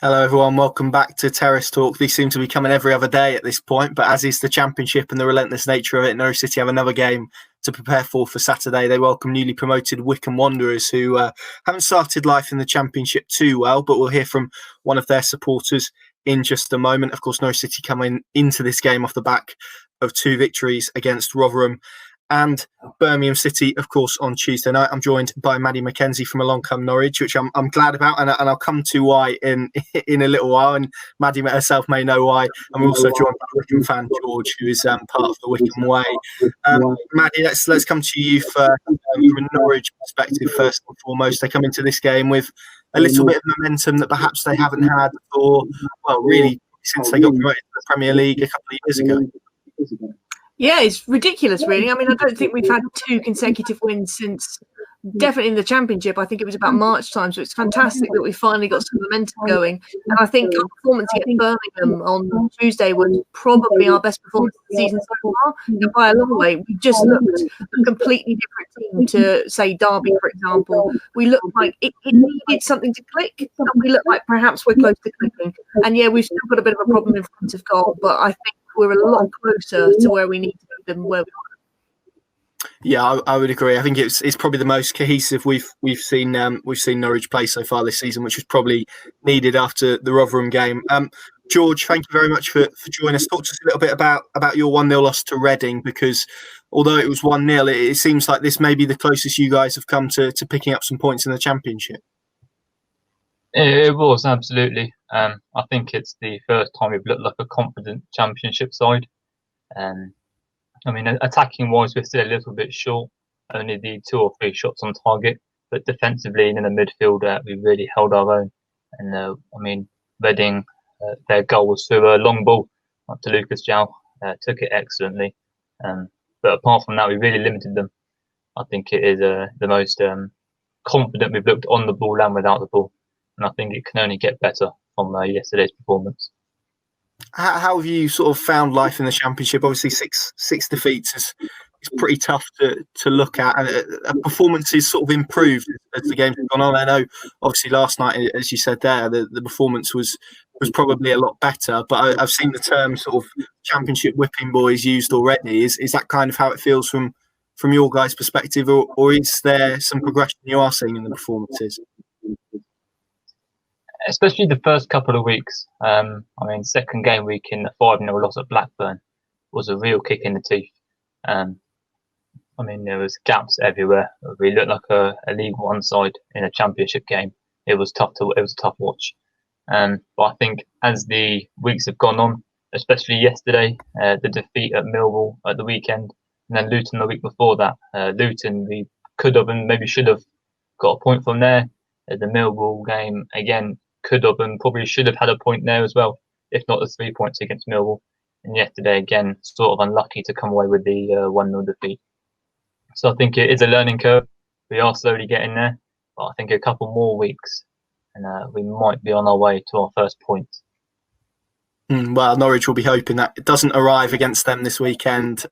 Hello everyone, welcome back to Terrace Talk. These seem to be coming every other day at this point, but as is the Championship and the relentless nature of it, Norwich City have another game to prepare for Saturday. They welcome newly promoted Wycombe Wanderers, who haven't started life in the Championship too well, but we'll hear from one of their supporters in just a moment. Of course, Norwich City coming into this game off the back of 2 victories against Rotherham and Birmingham City, of course, on Tuesday night. I'm joined by Maddie MacKenzie from Along Come Norwich, which I'm glad about, and I'll come to why in a little while. And Maddie herself may know why. And we're also joined by Wycombe fan George, who is part of the Wycombe Way. Maddie, let's come to you from a Norwich perspective first and foremost. They come into this game with a little bit of momentum that perhaps they haven't had for, well, really since they got promoted to the Premier League a couple of years ago. Yeah, it's ridiculous, really. I mean, I don't think we've had 2 consecutive wins since definitely in the Championship. I think it was about March time, so it's fantastic that we finally got some momentum going. And I think our performance against Birmingham on Tuesday was probably our best performance of the season so far. And by a long way, we just looked a completely different team to, say, Derby, for example. We looked like it needed something to click, and we looked like perhaps we're close to clicking. And yeah, we've still got a bit of a problem in front of goal, but I think we're a lot closer to where we need to be than where we are. Yeah, I would agree. I think it's probably the most cohesive we've seen Norwich play so far this season, which was probably needed after the Rotherham game. George, thank you very much for joining us. Talk to us a little bit about your 1-0 loss to Reading, because although it was 1-0, it seems like this may be the closest you guys have come to picking up some points in the Championship. It was, absolutely. I think it's the first time we've looked like a confident Championship side. I mean, attacking wise, we're still a little bit short, only the 2 or 3 shots on target. But defensively and in the midfield, we really held our own. And I mean, Reading, their goal was through a long ball up to Lucas Jow, took it excellently. But apart from that, we really limited them. I think it is the most confident we've looked on the ball and without the ball. And I think it can only get better from yesterday's performance. How have you sort of found life in the Championship? Obviously, six defeats is pretty tough to look at, and performances sort of improved as the game's gone on. I know, obviously, last night, as you said there, the performance was probably a lot better. But I've seen the term sort of Championship whipping boys used already. Is that kind of how it feels from your guys' perspective, or is there some progression you are seeing in the performances? Especially the first couple of weeks. I mean, second game week in the 5-0 loss at Blackburn was a real kick in the teeth. I mean, there was gaps everywhere. We looked like a League One side in a Championship game. It was tough watch. But I think as the weeks have gone on, especially yesterday, the defeat at Millwall at the weekend, and then Luton the week before that. Luton, we could have and maybe should have got a point from there. The Millwall game, again, could have and probably should have had a point there as well, if not the 3 points against Millwall. And yesterday, again, sort of unlucky to come away with the 1-0 defeat. So I think it is a learning curve. We are slowly getting there, but I think a couple more weeks and we might be on our way to our first point. Well, Norwich will be hoping that it doesn't arrive against them this weekend.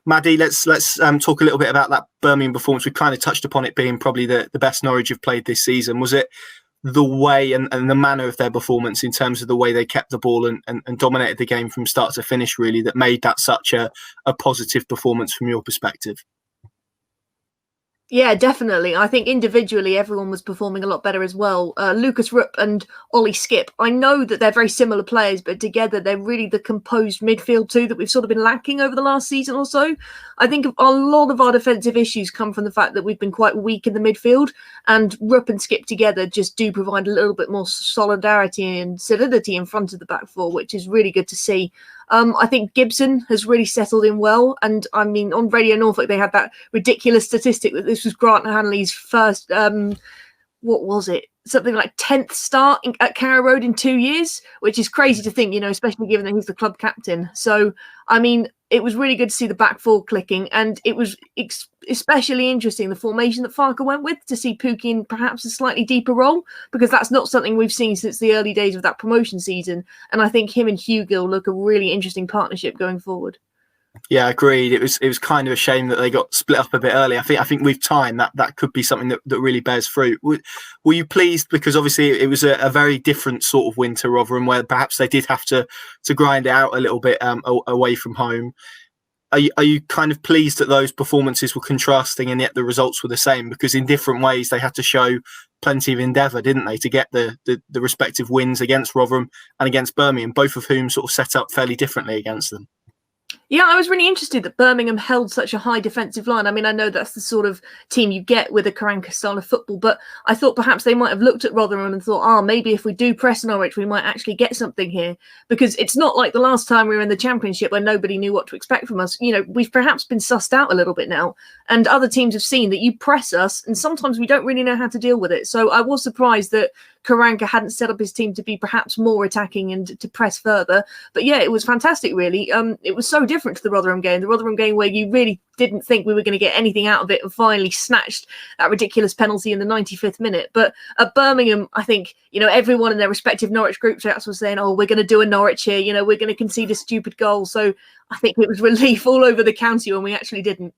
Maddie, let's talk a little bit about that Birmingham performance. We kind of touched upon it being probably the best Norwich have played this season. Was it the way and the manner of their performance in terms of the way they kept the ball and dominated the game from start to finish, really, that made that such a positive performance from your perspective? Yeah, definitely. I think individually everyone was performing a lot better as well. Lucas Rupp and Ollie Skipp, I know that they're very similar players, but together they're really the composed midfield too that we've sort of been lacking over the last season or so. I think a lot of our defensive issues come from the fact that we've been quite weak in the midfield, and Rupp and Skipp together just do provide a little bit more solidarity and solidity in front of the back four, which is really good to see. I think Gibson has really settled in well. And I mean, on Radio Norfolk, they had that ridiculous statistic that this was Grant Hanley's first, what was it? Something like 10th start at Carrow Road in 2 years, which is crazy to think, especially given that he's the club captain. So, I mean, it was really good to see the back four clicking, and it was especially interesting, the formation that Farke went with, to see Pukki in perhaps a slightly deeper role, because that's not something we've seen since the early days of that promotion season. And I think him and Hugill look a really interesting partnership going forward. Yeah, agreed. It was kind of a shame that they got split up a bit early. I think with time that could be something that really bears fruit. Were you pleased, because obviously it was a very different sort of win to Rotherham, where perhaps they did have to grind it out a little bit away from home. Are you kind of pleased that those performances were contrasting and yet the results were the same? Because in different ways they had to show plenty of endeavour, didn't they, to get the respective wins against Rotherham and against Birmingham, both of whom sort of set up fairly differently against them. Yeah, I was really interested that Birmingham held such a high defensive line. I mean, I know that's the sort of team you get with a Karanka style of football, but I thought perhaps they might have looked at Rotherham and thought, maybe if we do press Norwich, we might actually get something here. Because it's not like the last time we were in the Championship where nobody knew what to expect from us. You know, we've perhaps been sussed out a little bit now, and other teams have seen that you press us, and sometimes we don't really know how to deal with it. So I was surprised that Karanka hadn't set up his team to be perhaps more attacking and to press further. But yeah, it was fantastic, really. It was so different to the Rotherham game where you really didn't think we were going to get anything out of it, and finally snatched that ridiculous penalty in the 95th minute. But at Birmingham, I think, you know, everyone in their respective Norwich group chats was saying, we're going to do a Norwich here, you know, we're going to concede a stupid goal. So I think it was relief all over the county when we actually didn't.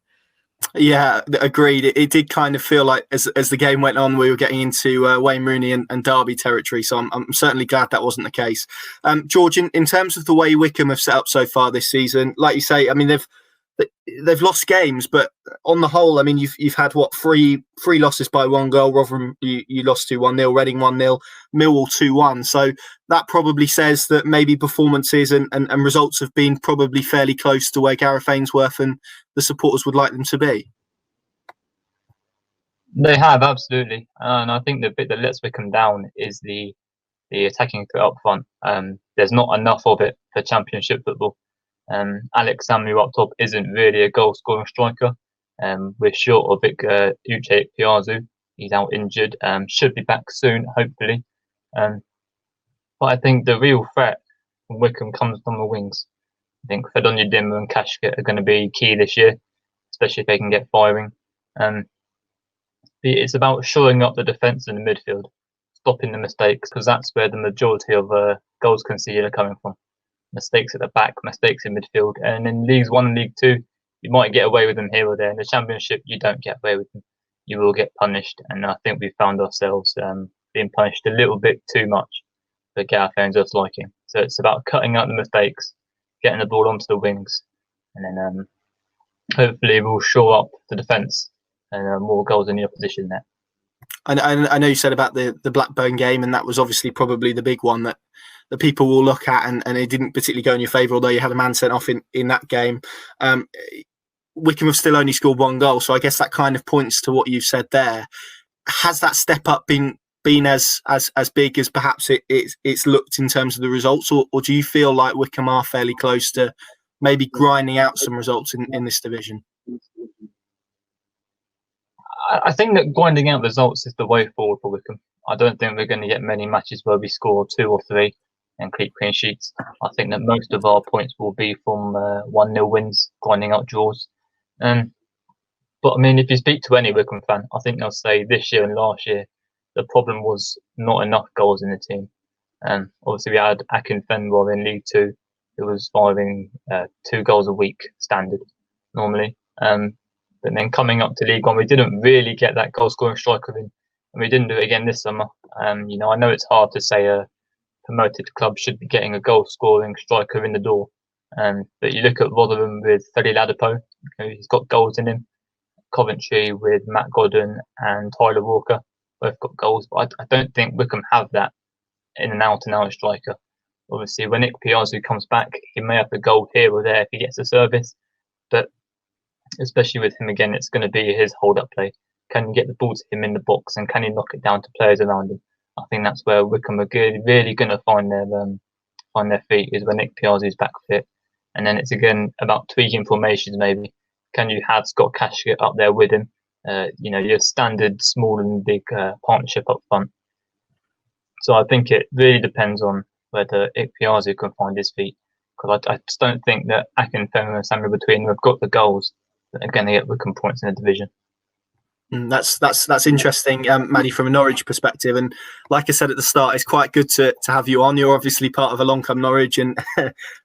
Yeah, agreed. It did kind of feel like as the game went on, we were getting into Wayne Rooney and Derby territory. So I'm certainly glad that wasn't the case. George, in terms of the way Wycombe have set up so far this season, like you say, I mean, they've lost games, but on the whole, I mean, you've had three losses by one goal. Rotherham, you lost 2-1, Reading 1-0, Millwall 2-1. So that probably says that maybe performances and results have been probably fairly close to where Gareth Ainsworth and the supporters would like them to be. They have, absolutely, and I think the bit that lets Wycombe down is the attacking threat up front. There's not enough of it for Championship football. Alex Samuel up top isn't really a goal-scoring striker. We're short of Uche Piazzu. He's out injured. Should be back soon, hopefully. But I think the real threat from Wycombe comes from the wings. I think Fedonja Dimmer and Kashket are going to be key this year, especially if they can get firing. It's about shoring up the defence in the midfield, stopping the mistakes, because that's where the majority of goals conceded are coming from. Mistakes at the back, mistakes in midfield, and in Leagues 1 and League 2, you might get away with them here or there. In the Championship, you don't get away with them. You will get punished, and I think we found ourselves being punished a little bit too much for Gareth Ainsworth's liking. So it's about cutting out the mistakes, getting the ball onto the wings, and then hopefully we'll shore up the defence and more goals in the opposition there. I know you said about the Blackburn game, and that was obviously probably the big one that people will look at, and it didn't particularly go in your favour, although you had a man sent off in that game. Wycombe have still only scored one goal, so I guess that kind of points to what you've said there. Has that step up been as big as perhaps it's looked in terms of the results, or do you feel like Wycombe are fairly close to maybe grinding out some results in this division? I think that grinding out results is the way forward for Wycombe. I don't think we're going to get many matches where we score 2 or 3 and keep clean sheets. I think that most of our points will be from 1-0 wins, grinding out draws. But I mean, if you speak to any Wycombe fan, I think they'll say this year and last year, the problem was not enough goals in the team. Obviously, we had Akin Fenwar in League 2, who was firing 2 goals a week standard normally. But then coming up to League 1, we didn't really get that goal-scoring striker in, and we didn't do it again this summer. I know it's hard to say a promoted club should be getting a goal-scoring striker in the door, but you look at Rotherham with Feli Ladapo, he's got goals in him. Coventry with Matt Godden and Tyler Walker, both got goals, but I don't think Wycombe have that in an out-and-out striker. Obviously, when Nick Piazzu comes back, he may have the goal here or there if he gets a service, but especially with him again, it's going to be his hold-up play. Can you get the ball to him in the box, and can he knock it down to players around him? I think that's where Wycombe are really going to find their feet, is when Nick Piazzu's back fit, and then it's again about tweaking formations. Maybe can you have Scott Kashket up there with him? Your standard small and big partnership up front. So I think it really depends on whether Piazzu can find his feet, because I just don't think that Akin, Fenwar and Samuel between them have got the goals that are going to get Wycombe points in the division. That's interesting, Maddie, from a Norwich perspective. And like I said at the start, it's quite good to have you on. You're obviously part of Wycombe Norwich, and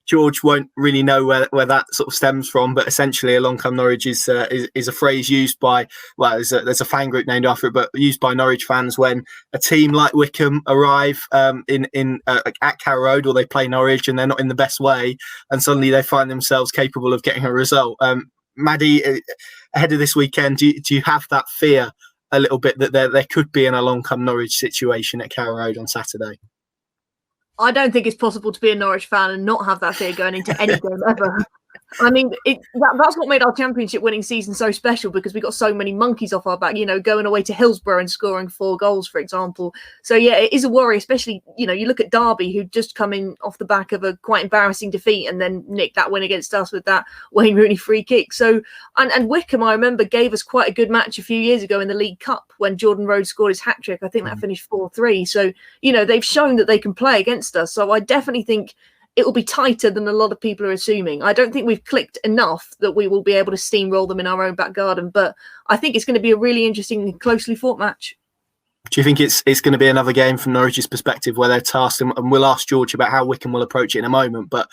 George won't really know where that sort of stems from. But essentially, Wycombe Norwich is a phrase used by, well, there's a fan group named after it, but used by Norwich fans when a team like Wycombe arrive at Carrow Road, or they play Norwich and they're not in the best way, and suddenly they find themselves capable of getting a result. Maddie, ahead of this weekend, do you have that fear a little bit that there could be an Wycombe Norwich situation at Carrow Road on Saturday? I don't think it's possible to be a Norwich fan and not have that fear going into any game ever. I mean, that's what made our championship winning season so special, because we got so many monkeys off our back, going away to Hillsborough and scoring 4 goals, for example. So, yeah, it is a worry, especially, you look at Derby, who just come in off the back of a quite embarrassing defeat and then nicked that win against us with that Wayne Rooney free kick. So, and Wycombe, I remember, gave us quite a good match a few years ago in the League Cup when Jordan Rhodes scored his hat-trick. I think that finished 4-3. So, they've shown that they can play against us. So I definitely think it will be tighter than a lot of people are assuming. I don't think we've clicked enough that we will be able to steamroll them in our own back garden, but I think it's going to be a really interesting and closely fought match. Do you think it's going to be another game from Norwich's perspective where they're tasked, and we'll ask George about how Wycombe will approach it in a moment, but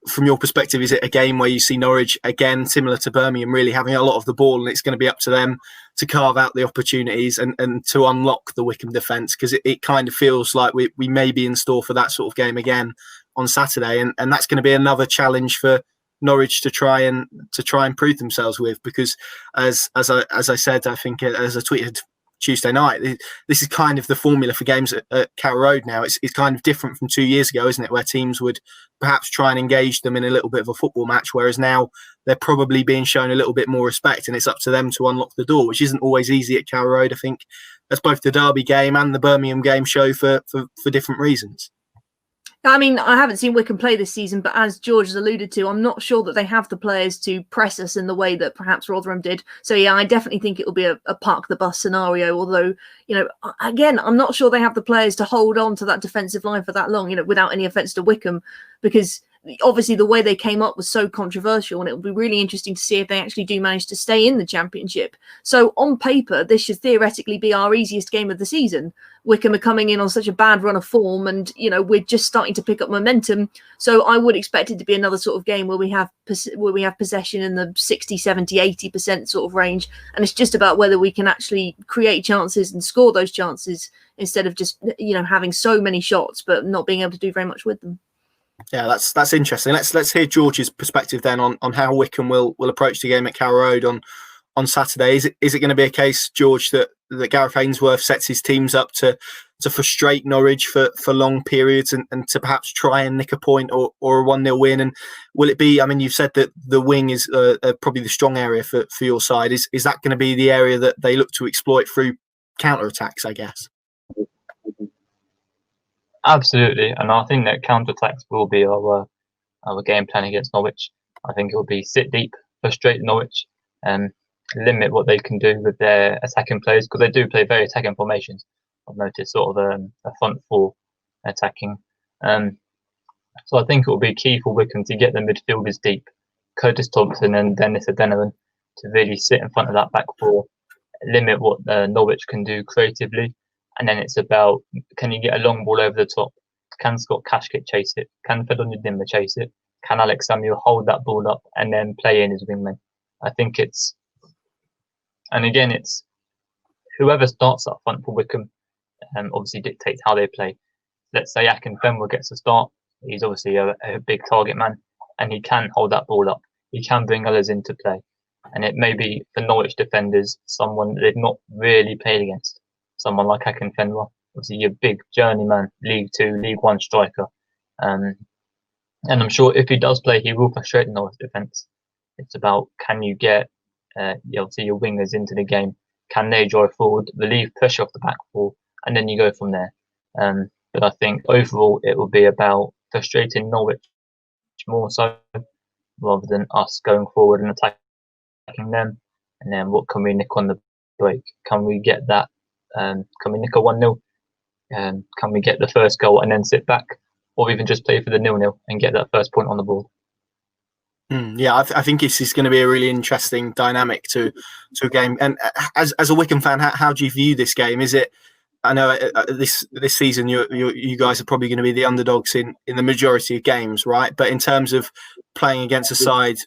from your perspective, is it a game where you see Norwich, again, similar to Birmingham, really having a lot of the ball, and it's going to be up to them to carve out the opportunities and to unlock the Wycombe defence? Because it kind of feels like we may be in store for that sort of game again on Saturday, and that's going to be another challenge for Norwich to try and prove themselves with, because as I said, I think as I tweeted Tuesday night, this is kind of the formula for games at Carrow Road now. It's kind of different from 2 years ago, isn't it, where teams would perhaps try and engage them in a little bit of a football match, whereas now they're probably being shown a little bit more respect, and it's up to them to unlock the door, which isn't always easy at Carrow Road. I think that's both the Derby game and the Birmingham game show for different reasons. I mean, I haven't seen Wycombe play this season, but as George has alluded to, I'm not sure that they have the players to press us in the way that perhaps Rotherham did. So, yeah, I definitely think it will be a park the bus scenario. Although, again, I'm not sure they have the players to hold on to that defensive line for that long, without any offence to Wycombe, because obviously the way they came up was so controversial, and it will be really interesting to see if they actually do manage to stay in the championship. So on paper, this should theoretically be our easiest game of the season. Wycombe are coming in on such a bad run of form, and we're just starting to pick up momentum. So I would expect it to be another sort of game where we have possession in the 60, 70, 80% sort of range, and it's just about whether we can actually create chances and score those chances instead of just having so many shots but not being able to do very much with them. Yeah, that's interesting. Let's hear George's perspective then on how Wycombe will approach the game at Carrow Road on Saturday. Is it going to be a case, George, that Gareth Ainsworth sets his teams up to frustrate Norwich for long periods and to perhaps try and nick a point or a 1-0 win? And will it be, I mean, you've said that the wing is probably the strong area for your side. Is that going to be the area that they look to exploit through counter-attacks, I guess? Absolutely, and I think that counter-attacks will be our game plan against Norwich. I think it will be sit deep, frustrate Norwich, and limit what they can do with their attacking players, because they do play very attacking formations. I've noticed sort of a front four attacking. So I think it will be key for Wycombe to get the midfielders deep, Curtis Thompson and Dennis Adeniran, to really sit in front of that back four, limit what Norwich can do creatively. And then it's about, can you get a long ball over the top? Can Scott Cashkit chase it? Can Fedon Dimmer chase it? Can Alex Samuel hold that ball up and then play in his wingman? I think it's whoever starts up front for Wycombe obviously dictates how they play. Let's say Akinfenwa gets a start. He's obviously a big target man, and he can hold that ball up. He can bring others into play. And it may be for Norwich defenders, someone they've not really played against. Someone like Akinfenwa, obviously your big journeyman, League 2, League 1 striker. And I'm sure if he does play, he will frustrate the Norwich defence. It's about, can you get obviously your wingers into the game? Can they drive forward, relieve pressure off the back four, and then you go from there. But I think overall it will be about frustrating Norwich more so, rather than us going forward and attacking them. And then what can we nick on the break? Can we get that? Can we nick a 1-0? Can we get the first goal and then sit back, or even just play for the 0-0 and get that first point on the board? Yeah, I think this is going to be a really interesting dynamic to a game. And as a Wycombe fan, how do you view this game? Is it? I know this season you guys are probably going to be the underdogs in the majority of games, right? But in terms of playing against a side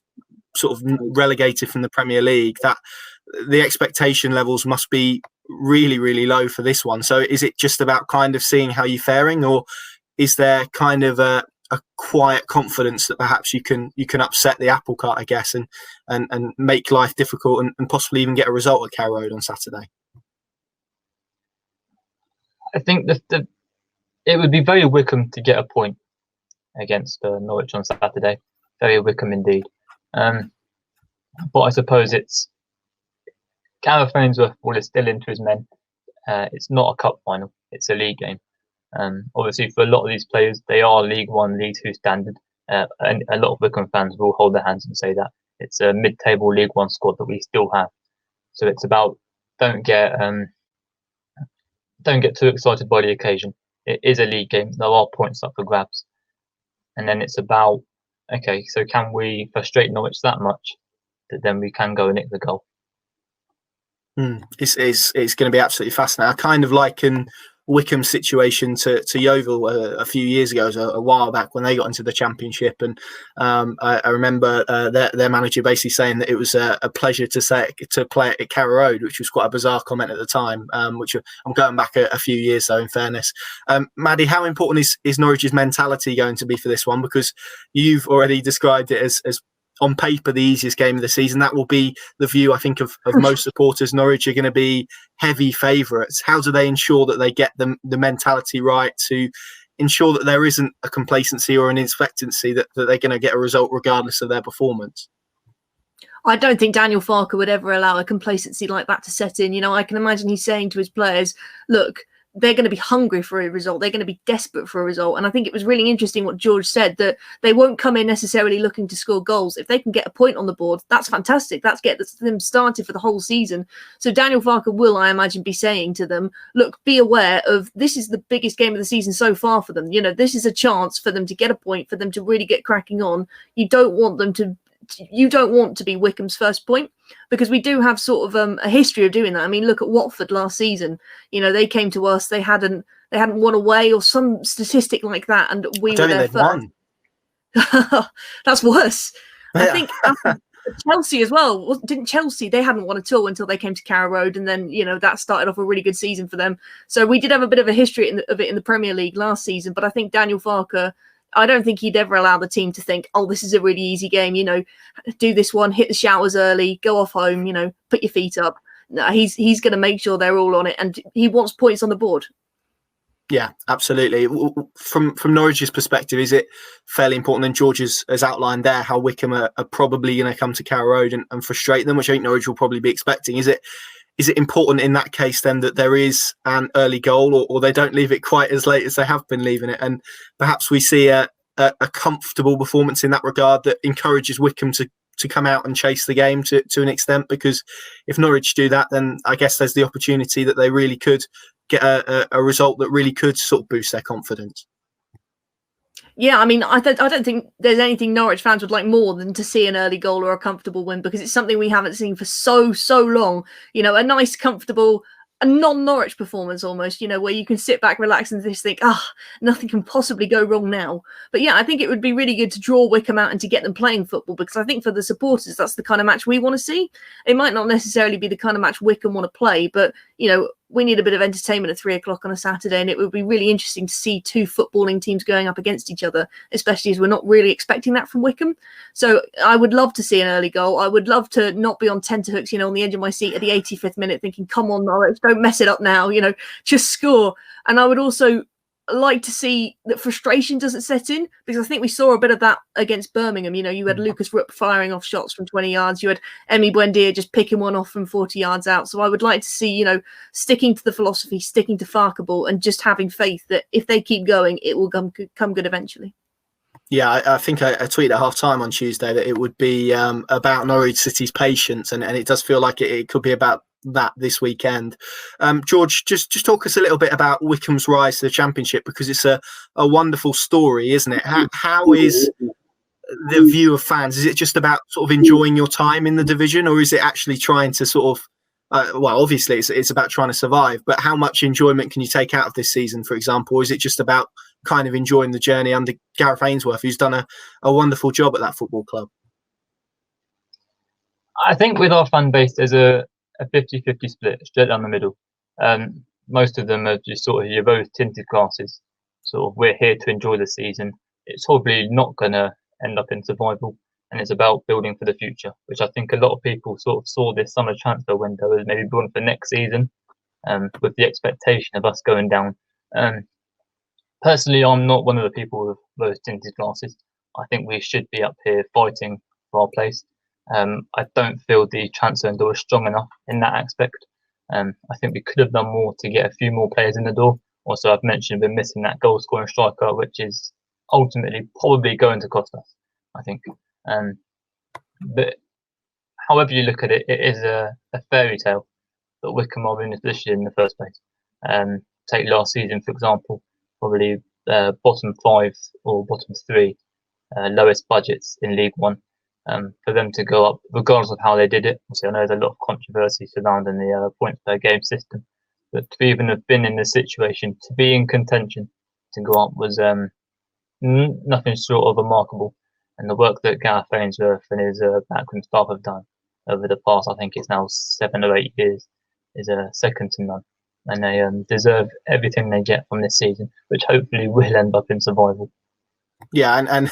sort of relegated from the Premier League, that the expectation levels must be really, really low for this one. So is it just about kind of seeing how you're faring, or is there kind of a quiet confidence that perhaps you can upset the apple cart, I guess, and make life difficult and possibly even get a result at Carrow Road on Saturday? I think that it would be very Wycombe to get a point against Norwich on Saturday. Very Wycombe indeed. But I suppose it's Gareth Ainsworth is still into his men. It's not a cup final; it's a league game. Obviously, for a lot of these players, they are League One, League Two standard, and a lot of Wycombe fans will hold their hands and say that it's a mid-table League One squad that we still have. So it's about don't get too excited by the occasion. It is a league game. There are points up for grabs, and then it's about okay. So can we frustrate Norwich that much that then we can go and nick the goal? It's going to be absolutely fascinating. I kind of liken Wycombe's situation to Yeovil a few years ago, a while back when they got into the Championship, and I remember their manager basically saying that it was a pleasure to play at Carrow Road, which was quite a bizarre comment at the time. Which I'm going back a few years though. In fairness, Maddie, how important is Norwich's mentality going to be for this one? Because you've already described it as on paper the easiest game of the season. That will be the view, I think, of most supporters. Norwich are going to be heavy favourites. How do they ensure that they get the mentality right to ensure that there isn't a complacency or an expectancy that they're going to get a result regardless of their performance? I don't think Daniel Farke would ever allow a complacency like that to set in. I can imagine he's saying to his players, look, they're going to be hungry for a result. They're going to be desperate for a result. And I think it was really interesting what George said, that they won't come in necessarily looking to score goals. If they can get a point on the board, that's fantastic. That's get them started for the whole season. So Daniel Farke will, I imagine, be saying to them, look, be aware of this is the biggest game of the season so far for them. This is a chance for them to get a point, for them to really get cracking on. You don't want to be Wycombe's first point, because we do have sort of a history of doing that. I mean, look at Watford last season. They came to us, they hadn't won away or some statistic like that, and we were there first. That's worse. Yeah. I think Chelsea as well. Didn't Chelsea? They hadn't won at all until they came to Carrow Road, and then that started off a really good season for them. So we did have a bit of a history of it in the Premier League last season. But I think Daniel Farke, I don't think he'd ever allow the team to think, oh, this is a really easy game, do this one, hit the showers early, go off home, put your feet up. No, he's going to make sure they're all on it, and he wants points on the board. Yeah, absolutely. From Norwich's perspective, is it fairly important, and George has outlined there how Wycombe are probably going to come to Carrow Road and frustrate them, which I think Norwich will probably be expecting. Is it important in that case then that there is an early goal, or they don't leave it quite as late as they have been leaving it, and perhaps we see a comfortable performance in that regard that encourages Wycombe to come out and chase the game to an extent? Because if Norwich do that, then I guess there's the opportunity that they really could get a result that really could sort of boost their confidence. Yeah, I mean, I don't think there's anything Norwich fans would like more than to see an early goal or a comfortable win, because it's something we haven't seen for so long. A nice, comfortable, a non-Norwich performance almost, where you can sit back, relax, and just think, nothing can possibly go wrong now. But yeah, I think it would be really good to draw Wycombe out and to get them playing football, because I think for the supporters, that's the kind of match we want to see. It might not necessarily be the kind of match Wycombe want to play, but, we need a bit of entertainment at 3:00 on a Saturday, and it would be really interesting to see two footballing teams going up against each other, especially as we're not really expecting that from Wycombe. So I would love to see an early goal. I would love to not be on tenterhooks, on the edge of my seat at the 85th minute thinking, come on, Norwich, don't mess it up now, just score. And I would also like to see that frustration doesn't set in, because I think we saw a bit of that against Birmingham. You had Lucas Rupp firing off shots from 20 yards. You had Emi Buendia just picking one off from 40 yards out. So I would like to see, sticking to the philosophy, sticking to Farke ball, and just having faith that if they keep going, it will come good eventually. Yeah, I think I tweeted at half-time on Tuesday that it would be about Norwich City's patience, and it does feel like it could be about that this weekend. George, just talk us a little bit about Wycombe's rise to the Championship, because it's a wonderful story, isn't it? How is the view of fans? Is it just about sort of enjoying your time in the division, or is it actually trying to sort of well, obviously it's about trying to survive, but how much enjoyment can you take out of this season, for example? Or is it just about kind of enjoying the journey under Gareth Ainsworth, who's done a wonderful job at that football club? I think with our fan base, there's a 50-50 split straight down the middle. Most of them are just sort of your rose-tinted glasses. Sort of, we're here to enjoy the season. It's probably not going to end up in survival, and it's about building for the future, which I think a lot of people sort of saw this summer transfer window as maybe building for next season, with the expectation of us going down. Personally, I'm not one of the people with rose-tinted glasses. I think we should be up here fighting for our place. I don't feel the transfer window was strong enough in that aspect. I think we could have done more to get a few more players in the door. Also, I've mentioned we're missing that goal-scoring striker, which is ultimately probably going to cost us, I think. But however you look at it, it is a fairy tale that Wycombe are in this position in the first place. Take last season, for example, probably bottom 5 or bottom 3 lowest budgets in League One. For them to go up, regardless of how they did it. Obviously, I know there's a lot of controversy surrounding the points per game system, but to even have been in this situation, to be in contention, to go up was nothing short of remarkable. And the work that Gareth Ainsworth and his backroom staff have done over the past, I think it's now 7 or 8 years, is second to none. And they deserve everything they get from this season, which hopefully will end up in survival. Yeah, and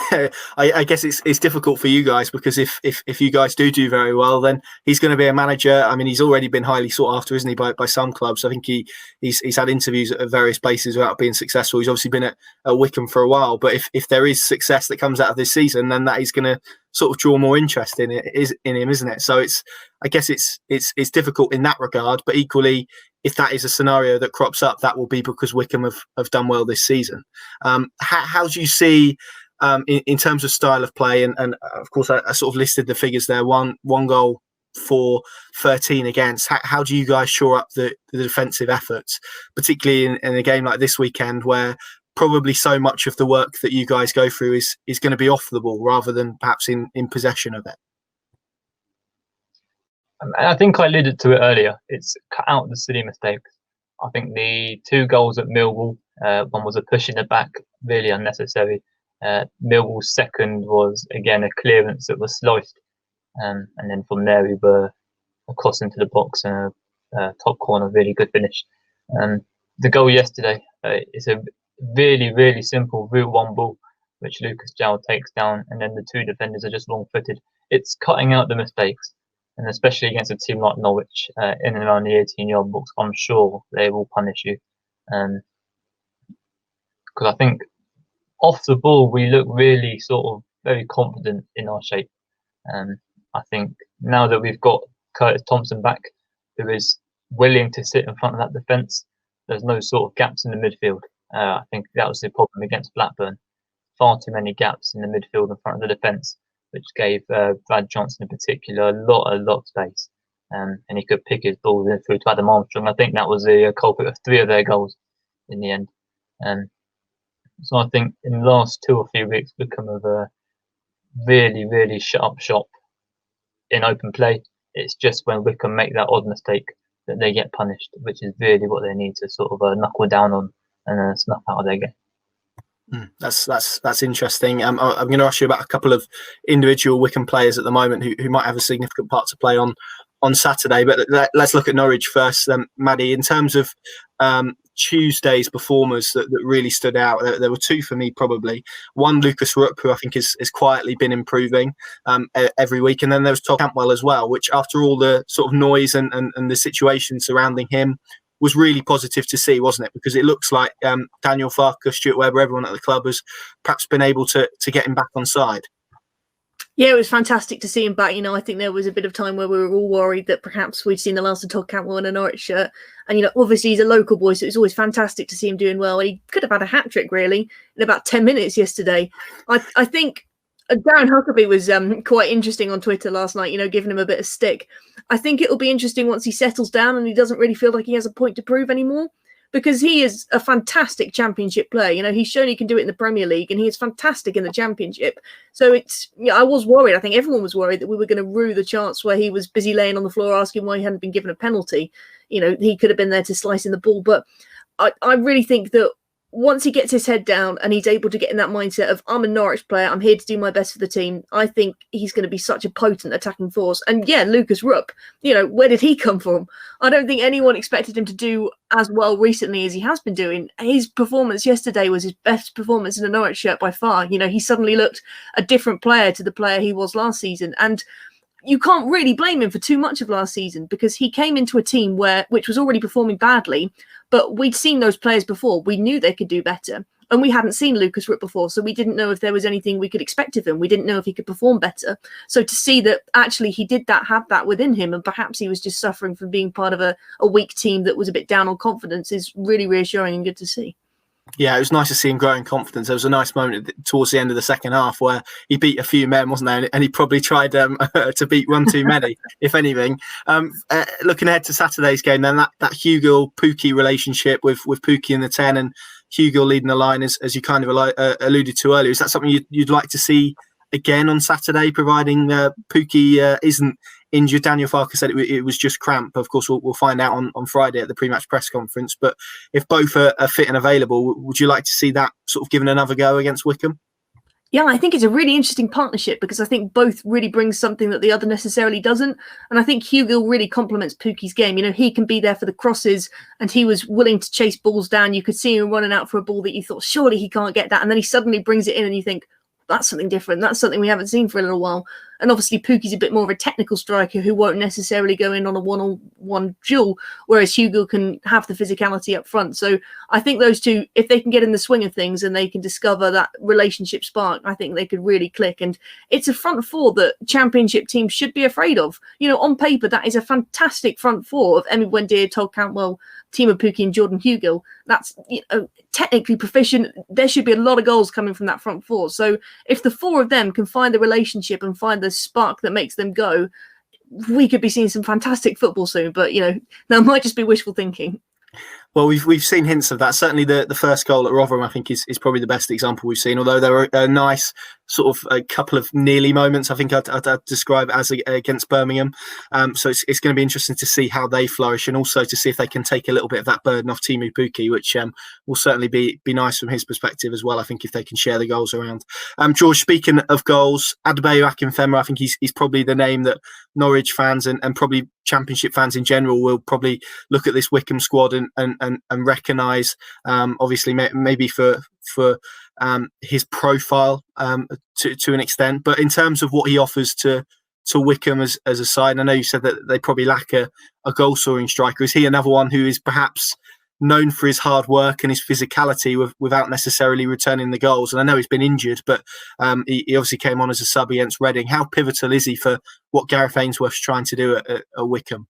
I guess it's difficult for you guys, because if you guys do very well, then he's going to be a manager. I mean, he's already been highly sought after, isn't he, by some clubs? I think he's had interviews at various places without being successful. He's obviously been at Wycombe for a while, but if there is success that comes out of this season, then that is going to sort of draw more interest in him, isn't it? So I guess it's difficult in that regard, but equally, if that is a scenario that crops up, that will be because Wycombe have done well this season. How do you see, in terms of style of play, and of course I sort of listed the figures there, one goal for 13 against. How do you guys shore up the defensive efforts, particularly in a game like this weekend, where probably so much of the work that you guys go through is going to be off the ball rather than perhaps in possession of it? I think I alluded to it earlier. It's cut out the silly mistakes. I think the 2 goals at Millwall, one was a push in the back, really unnecessary. Millwall's second was, again, a clearance that was sliced. And then from there, we were across into the box and a top corner, really good finish. The goal yesterday is a really, really simple route 1 ball, which Lucas Jowl takes down, and then the 2 defenders are just wrong-footed. It's cutting out the mistakes. And especially against a team like Norwich, in and around the 18-yard box, I'm sure they will punish you. Because I think off the ball, we look really sort of very confident in our shape. I think now that we've got Curtis Thompson back, who is willing to sit in front of that defence, there's no sort of gaps in the midfield. I think that was the problem against Blackburn. Far too many gaps in the midfield in front of the defence, which gave Brad Johnson in particular a lot of space. And he could pick his balls in through to Adam Armstrong. I think that was the culprit of 3 of their goals in the end. So I think in the last 2 or 3 weeks, Wycombe have really, really shut up shop in open play. It's just when Wycombe make that odd mistake that they get punished, which is really what they need to sort of knuckle down on and snuff out of their game. That's interesting. I'm going to ask you about a couple of individual Wycombe players at the moment who might have a significant part to play on Saturday. But let's look at Norwich first. Maddie, in terms of Tuesday's performers that really stood out, there were 2 for me probably. One, Lucas Rupp, who I think has quietly been improving every week, and then there was Todd Cantwell as well, which after all the sort of noise and the situation surrounding him, was really positive to see, wasn't it? Because it looks like Daniel Farker, Stuart Webber, everyone at the club has perhaps been able to get him back on side. Yeah, it was fantastic to see him back. I think there was a bit of time where we were all worried that perhaps we'd seen the last of Todd Cantwell in a Norwich shirt. And, obviously he's a local boy, so it's always fantastic to see him doing well. He could have had a hat-trick, really, in about 10 minutes yesterday. I think Darren Huckabee was quite interesting on Twitter last night, giving him a bit of stick. I think it'll be interesting once he settles down and he doesn't really feel like he has a point to prove anymore. because he is a fantastic Championship player. You know, he's shown he can do it in the Premier League, and he is fantastic in the Championship. So it's, I was worried. I think everyone was worried that we were going to rue the chance where he was busy laying on the floor asking why he hadn't been given a penalty. You know, he could have been there to slice in the ball. But I really think that once he gets his head down and he's able to get in that mindset of, I'm a Norwich player, I'm here to do my best for the team, I think he's going to be such a potent attacking force. And yeah, Lucas Rupp, you know, where did he come from? I don't think anyone expected him to do as well recently as he has been doing. His performance yesterday was his best performance in a Norwich shirt by far. You know, he suddenly looked a different player to the player he was last season. And you can't really blame him for too much of last season, because he came into a team which was already performing badly, but we'd seen those players before. We knew they could do better, and we hadn't seen Lucas Rupp before, so we didn't know if there was anything we could expect of him. We didn't know if he could perform better. So to see that actually he did have that within him, and perhaps he was just suffering from being part of a weak team that was a bit down on confidence, is really reassuring and good to see. Yeah, it was nice to see him growing confidence. There was a nice moment towards the end of the second half where he beat a few men, wasn't there? And he probably tried to beat one too many, if anything. Looking ahead to Saturday's game, then that Hugill-Pukki relationship with Pukki in the 10 and Hugill leading the line, as you kind of alluded to earlier, is that something you'd like to see again on Saturday, providing Pukki isn't injured? Daniel Farke said it was just cramp. Of course, we'll find out on Friday at the pre-match press conference. But if both are fit and available, would you like to see that sort of given another go against Wycombe? Yeah, I think it's a really interesting partnership, because I think both really bring something that the other necessarily doesn't. And I think Hugill really complements Pukki's game. You know, he can be there for the crosses, and he was willing to chase balls down. You could see him running out for a ball that you thought, surely he can't get that. And then he suddenly brings it in and you think, that's something different. That's something we haven't seen for a little while. And obviously Pukki's a bit more of a technical striker who won't necessarily go in on a one-on-one duel, whereas Hugill can have the physicality up front. So I think those two, if they can get in the swing of things and they can discover that relationship spark, I think they could really click. And it's a front four that Championship teams should be afraid of. You know, on paper, that is a fantastic front four of Emi Buendia, Todd Cantwell, Timo Pukki and Jordan Hugill. That's, you know, technically proficient. There should be a lot of goals coming from that front four. So if the four of them can find the relationship and find the spark that makes them go, we could be seeing some fantastic football soon. But, you know, that might just be wishful thinking. Well, we've seen hints of that. Certainly the first goal at Rotherham, I think, is probably the best example we've seen, although there were a nice sort of a couple of nearly moments, I think I'd describe as against Birmingham. So it's going to be interesting to see how they flourish, and also to see if they can take a little bit of that burden off Timo Pukki, which will certainly be nice from his perspective as well, I think, if they can share the goals around. George, speaking of goals, Adebayo Akinfenwa, I think he's probably the name that Norwich fans and probably Championship fans in general will probably look at this Wycombe squad and recognise, obviously maybe for his profile to an extent, but in terms of what he offers to Wycombe as a side. And I know you said that they probably lack a goal scoring striker. Is he another one who is perhaps known for his hard work and his physicality without necessarily returning the goals? And I know he's been injured, but he obviously came on as a sub against Reading. How pivotal is he for what Gareth Ainsworth's trying to do at Wycombe?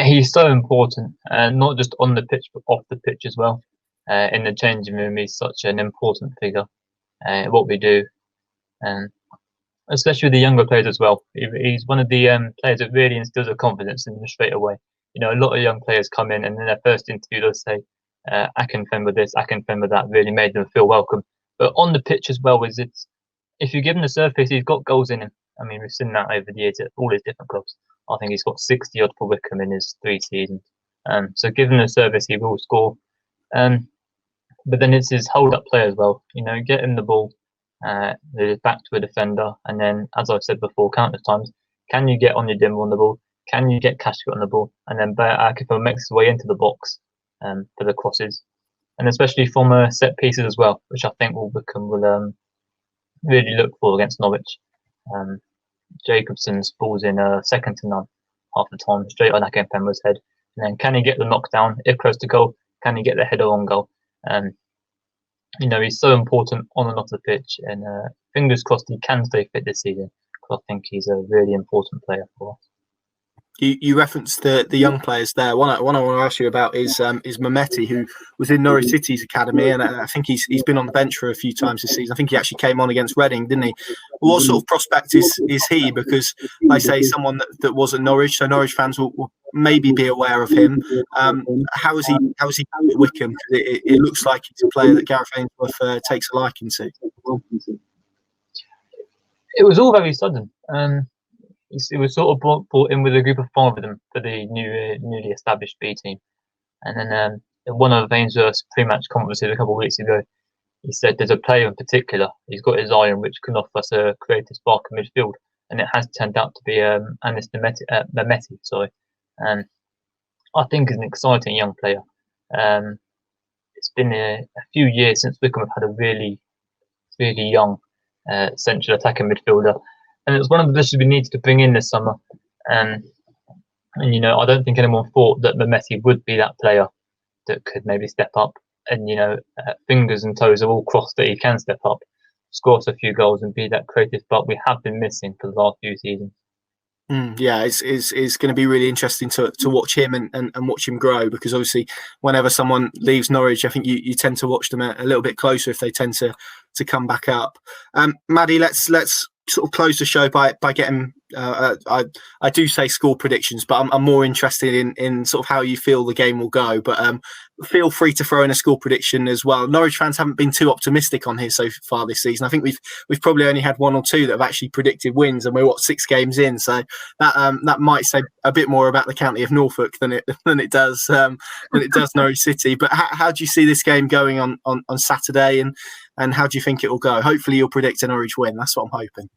He's so important, not just on the pitch, but off the pitch as well. In the changing room, he's such an important figure in what we do, and especially with the younger players as well. He's one of the players that really instills a confidence in them straight away. You know, a lot of young players come in and in their first interview they'll say, I can fend with this, I can fend with that, really made them feel welcome. But on the pitch as well, if you give him the surface, he's got goals in him. I mean, we've seen that over the years at all his different clubs. I think he's got 60 odd for Wycombe in his 3 seasons. So given the service, he will score. But then it's his hold-up play as well. You know, get him the ball, back to a defender, and then, as I've said before, countless times, can you get on your dimmer on the ball? Can you get Kashket on the ball? And then Akifo makes his way into the box for the crosses, and especially from set pieces as well, which I think Wycombe will really look for against Norwich. Jacobson's balls in second to none half the time, straight on Akinfenwa's head. And then can he get the knockdown if close to goal? Can he get the header on goal? You know, he's so important on and off the pitch, and fingers crossed he can stay fit this season, because I think he's a really important player for us. You referenced the young players there. One I want to ask you about is Mehmeti, who was in Norwich City's academy, and I think he's been on the bench for a few times this season. I think he actually came on against Reading, didn't he? What sort of prospect is he? Because I say someone that was at Norwich, so Norwich fans will maybe be aware of him. How is he at Wycombe? It looks like he's a player that Gareth Ainsworth takes a liking to. It was all very sudden. It was sort of brought in with a group of 5 of them for the newly established B team. And then one of Ainsworth's pre-match conferences a couple of weeks ago, he said there's a player in particular he's got his eye on which can offer us a creative spark in midfield, and it has turned out to be Anis Mehmeti. Sorry, I think he's an exciting young player. It's been a few years since Wycombe have had a really young central attacking midfielder, and it was one of the positions we needed to bring in this summer. And you know, I don't think anyone thought that Mehmeti would be that player that could maybe step up. And you know, fingers and toes are all crossed that he can step up, score us a few goals, and be that creative spark we have been missing for the last few seasons. Yeah, it's going to be really interesting to watch him and watch him grow, because obviously whenever someone leaves Norwich, I think you tend to watch them a little bit closer if they tend to come back up. Maddie, let's sort of close the show by getting I do say score predictions, but I'm more interested in sort of how you feel the game will go. But feel free to throw in a score prediction as well. Norwich fans haven't been too optimistic on here so far this season. I think we've probably only had 1 or 2 that have actually predicted wins, and we're 6 games in. So that might say a bit more about the county of Norfolk than it does Norwich City. But how do you see this game going on Saturday, and how do you think it will go? Hopefully you'll predict a Norwich win. That's what I'm hoping.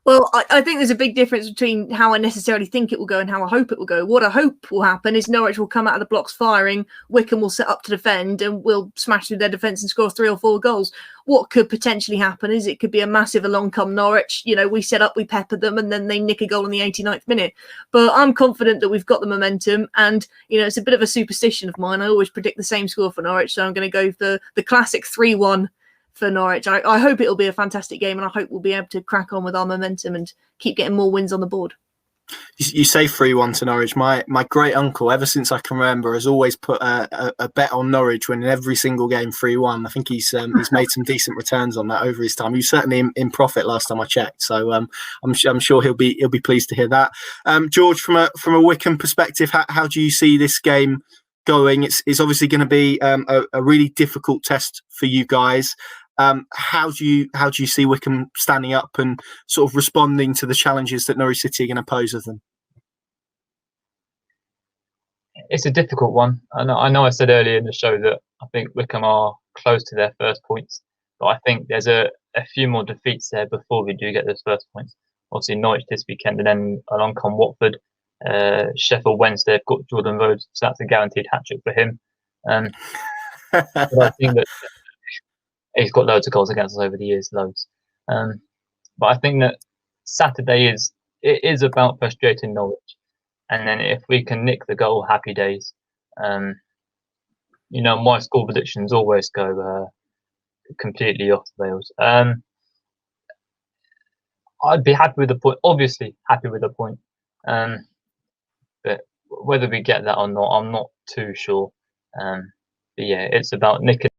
Well, I think there's a big difference between how I necessarily think it will go and how I hope it will go. What I hope will happen is Norwich will come out of the blocks firing, Wycombe will set up to defend, and we'll smash through their defence and score 3 or 4 goals. What could potentially happen is it could be a massive along come Norwich. You know, we set up, we pepper them, and then they nick a goal in the 89th minute. But I'm confident that we've got the momentum, and, you know, it's a bit of a superstition of mine. I always predict the same score for Norwich, so I'm going to go for the classic 3-1 for Norwich. I hope it'll be a fantastic game, and I hope we'll be able to crack on with our momentum and keep getting more wins on the board. You say 3-1 to Norwich. My great uncle, ever since I can remember, has always put a bet on Norwich winning every single game 3-1. I think he's made some decent returns on that over his time. He was certainly in profit last time I checked. So I'm sure he'll be pleased to hear that. George, from a Wycombe perspective, how do you see this game going? It's obviously going to be a really difficult test for you guys. How do you see Wycombe standing up and sort of responding to the challenges that Norwich City are going to pose with them? It's a difficult one. I know I said earlier in the show that I think Wycombe are close to their first points, but I think there's a few more defeats there before we do get those first points. Obviously Norwich this weekend, and then along come Watford, Sheffield Wednesday. They've got Jordan Rhodes, so that's a guaranteed hat-trick for him. But I think that he's got loads of goals against us over the years, loads. But I think that Saturday is about frustrating Norwich, and then if we can nick the goal, happy days. You know, my score predictions always go completely off the rails. I'd be happy with the point. Obviously, happy with the point. But whether we get that or not, I'm not too sure. But yeah, it's about nicking